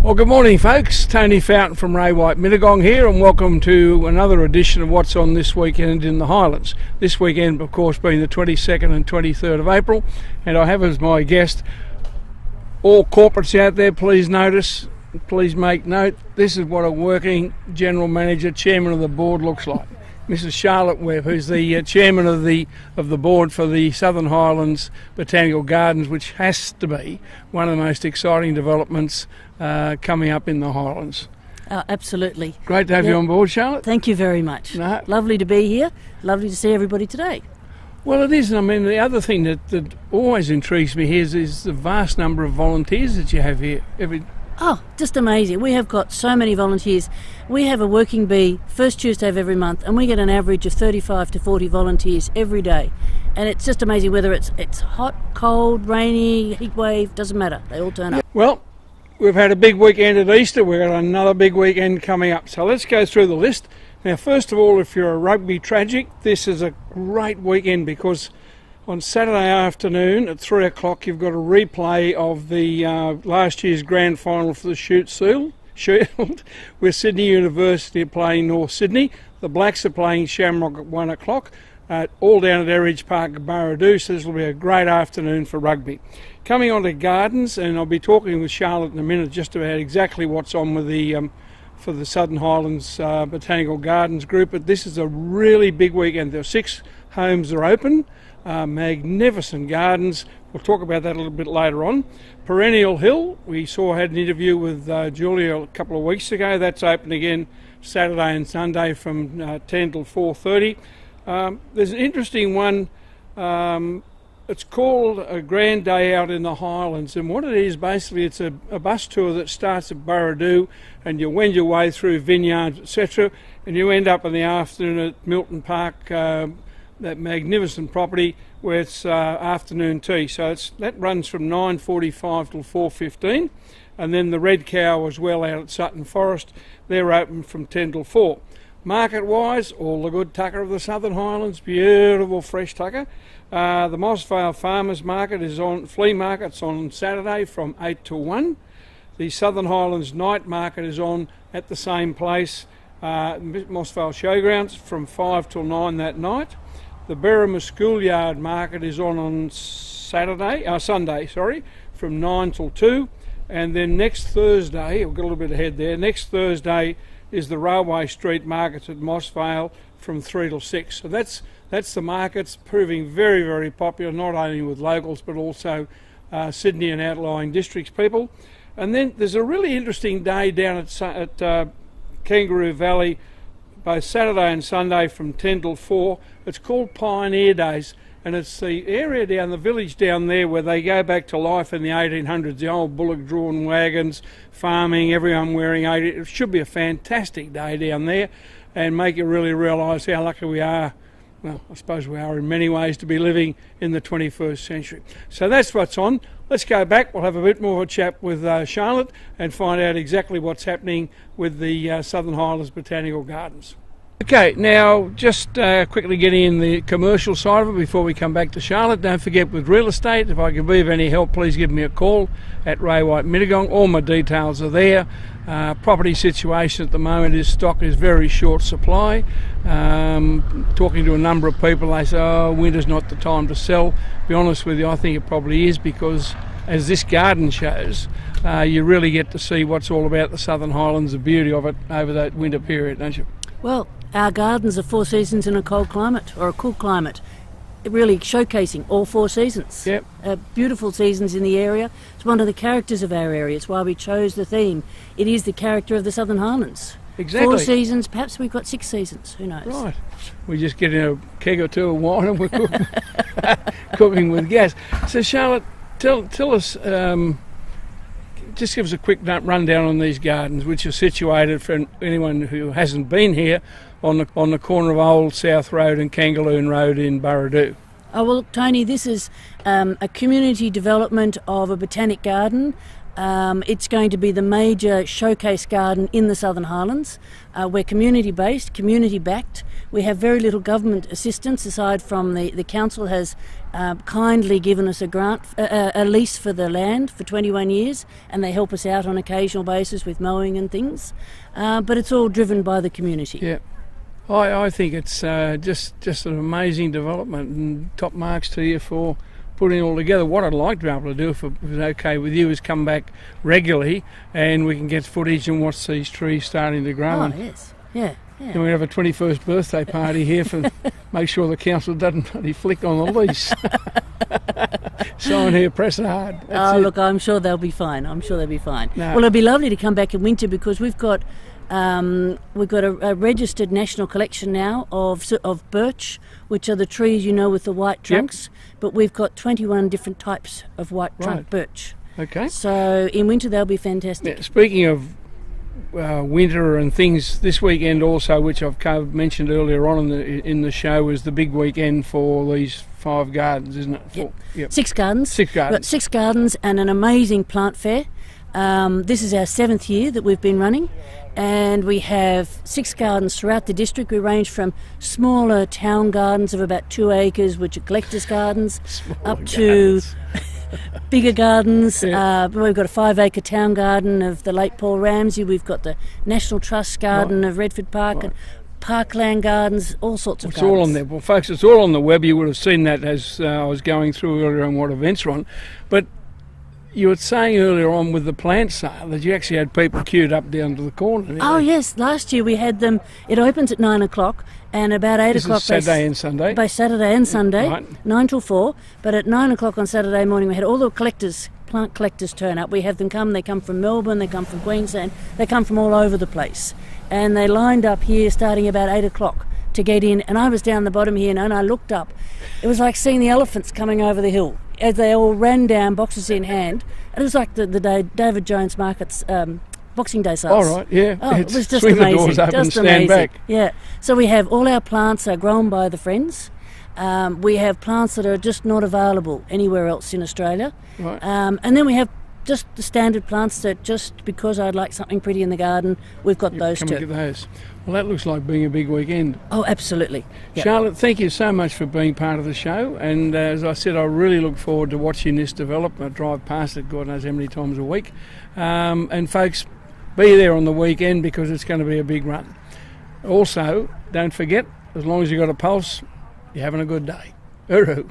Well, good morning, folks. Tony Fountain from Ray White Mittagong here, and welcome to another edition of What's On this weekend in the Highlands. This weekend, of course, being the 22nd and 23rd of April, and I have as my guest all corporates out there. Please notice, please make note, this is what a working general manager, chairman of the board looks like. Mrs. Charlotte Webb, who's the chairman of the board for the Southern Highlands Botanical Gardens, which has to be one of the most exciting developments coming up in the Highlands. Oh, absolutely. Great to have you on board, Charlotte. Thank you very much. No. Lovely to be here. Lovely to see everybody today. Well, it is. I mean, the other thing that always intrigues me here is the vast number of volunteers that you have here. Oh, just amazing. We have got so many volunteers. We have a working bee first Tuesday of every month, and we get an average of 35 to 40 volunteers every day. And it's just amazing whether it's hot, cold, rainy, heat wave, doesn't matter. They all turn up. Well, we've had a big weekend at Easter. We've got another big weekend coming up. So let's go through the list. Now, first of all, if you're a rugby tragic, this is a great weekend because on Saturday afternoon at 3 o'clock, you've got a replay of the last year's grand final for the Shield, with Sydney University playing North Sydney. The Blacks are playing Shamrock at 1 o'clock, all down at Erridge Park at Barradoo, so this will be a great afternoon for rugby. Coming on to gardens, and I'll be talking with Charlotte in a minute just about exactly what's on with the for the Southern Highlands Botanical Gardens group, but this is a really big weekend. There are 6 homes that are open. Magnificent gardens. We'll talk about that a little bit later on. Perennial Hill, we had an interview with Julia a couple of weeks ago. That's open again Saturday and Sunday from 10 till 4:30. There's an interesting one. It's called A Grand Day Out in the Highlands, and what it is basically, it's a bus tour that starts at Barradoo, and you wend your way through vineyards, etc., and you end up in the afternoon at Milton Park, that magnificent property where it's afternoon tea. So that runs from 9:45 till 4:15, and then the Red Cow as well out at Sutton Forest. They're open from 10 till 4. Market-wise, all the good tucker of the Southern Highlands, beautiful fresh tucker. The Moss Vale Farmers Market is on, flea market's on Saturday from 8 till 1. The Southern Highlands Night Market is on at the same place, Moss Vale Showgrounds, from 5 till 9 that night. The Berrima Schoolyard Market is on Sunday, from 9 till 2. And then next Thursday, we've got a little bit ahead there, next Thursday is the Railway Street Markets at Moss Vale from 3 till 6. So that's the markets, proving very, very popular, not only with locals but also Sydney and outlying districts people. And then there's a really interesting day down at Kangaroo Valley, both Saturday and Sunday from 10 till 4. It's called Pioneer Days, and it's the area down the village down there where they go back to life in the 1800s, the old bullock-drawn wagons, farming, everyone wearing 80. It should be a fantastic day down there and make you really realise how lucky we are. Well, I suppose we are in many ways to be living in the 21st century. So that's what's on. Let's go back. We'll have a bit more of a chat with Charlotte and find out exactly what's happening with the Southern Highlands Botanical Gardens. Okay, now just quickly getting in the commercial side of it before we come back to Charlotte. Don't forget, with real estate, if I can be of any help, please give me a call at Ray White Mittagong. All my details are there. Property situation at the moment stock is very short supply. Talking to a number of people, they say, winter's not the time to sell. To be honest with you, I think it probably is, because as this garden shows, you really get to see what's all about the Southern Highlands, the beauty of it over that winter period, don't you? Well, our gardens are 4 seasons in a cold climate or a cool climate, really showcasing all 4 seasons. Yep. Beautiful seasons in the area. It's one of the characters of our area. It's why we chose the theme. It is the character of the Southern Highlands. Exactly. 4 seasons, perhaps we've got 6 seasons, who knows? Right. We just get in a keg or 2 of wine and we're cooking with gas. So Charlotte, tell us, just give us a quick rundown on these gardens, which are situated, for anyone who hasn't been here, on the corner of Old South Road and Kangaloon Road in Barradoo. Oh, well, Tony, this is a community development of a botanic garden It's going to be the major showcase garden in the Southern Highlands. We're community-based, community-backed. We have very little government assistance aside from the council has kindly given us a grant, a lease for the land for 21 years, and they help us out on occasional basis with mowing and things. But it's all driven by the community. Yeah. I think it's just an amazing development, and top marks to you for putting it all together. What I'd like to be able to do, if it was okay with you, is come back regularly and we can get footage and watch these trees starting to grow. Oh, yes. Yeah. And we have a 21st birthday party here for make sure the council doesn't bloody flick on the lease. Sign here, press hard. Look, I'm sure they'll be fine. No. Well, it'll be lovely to come back in winter because we've got a registered national collection now of birch, which are the trees with the white trunks. Yep. But we've got 21 different types of white trunk birch. Okay. So in winter they'll be fantastic. Yeah, speaking of winter and things, this weekend also, which I've kind of mentioned earlier on in the show, is the big weekend for these 5 gardens, isn't it? Yep. 6 gardens. 6 gardens. We've got 6 gardens and an amazing plant fair. This is our 7th year that we've been running, and we have 6 gardens throughout the district. We range from smaller town gardens of about 2 acres, which are collectors' gardens, up to bigger gardens. Yeah. We've got a 5-acre town garden of the late Paul Ramsey. We've got the National Trust garden of Redford Park and Parkland gardens, all sorts of gardens. It's all on there. Well, folks, it's all on the web. You would have seen that as I was going through earlier on what events are on. But you were saying earlier on with the plant sale that you actually had people queued up down to the corner. Oh, yes. Last year we had them. It opens at 9 o'clock, and about 8 o'clock... Saturday and Sunday? By Saturday and Sunday, right. 9 till 4. But at 9 o'clock on Saturday morning we had all the plant collectors turn up. We have them come. They come from Melbourne, they come from Queensland, they come from all over the place. And they lined up here starting about 8 o'clock to get in. And I was down the bottom here and I looked up. It was like seeing the elephants coming over the hill as they all ran down, boxes in hand. It was like the day David Jones Market's Boxing Day sales. All right, yeah. Oh, it was just swing amazing. The doors open, just stand amazing. Back. Yeah. So we have all our plants are grown by the friends. We have plants that are just not available anywhere else in Australia. Right. And then we have just the standard plants that just because I'd like something pretty in the garden, we've got those too. Come and get those. Well, that looks like being a big weekend. Oh, absolutely. Yep. Charlotte, thank you so much for being part of the show. And as I said, I really look forward to watching this develop. I drive past it God knows how many times a week. And folks, be there on the weekend because it's going to be a big run. Also, don't forget, as long as you've got a pulse, you're having a good day. Hooroo.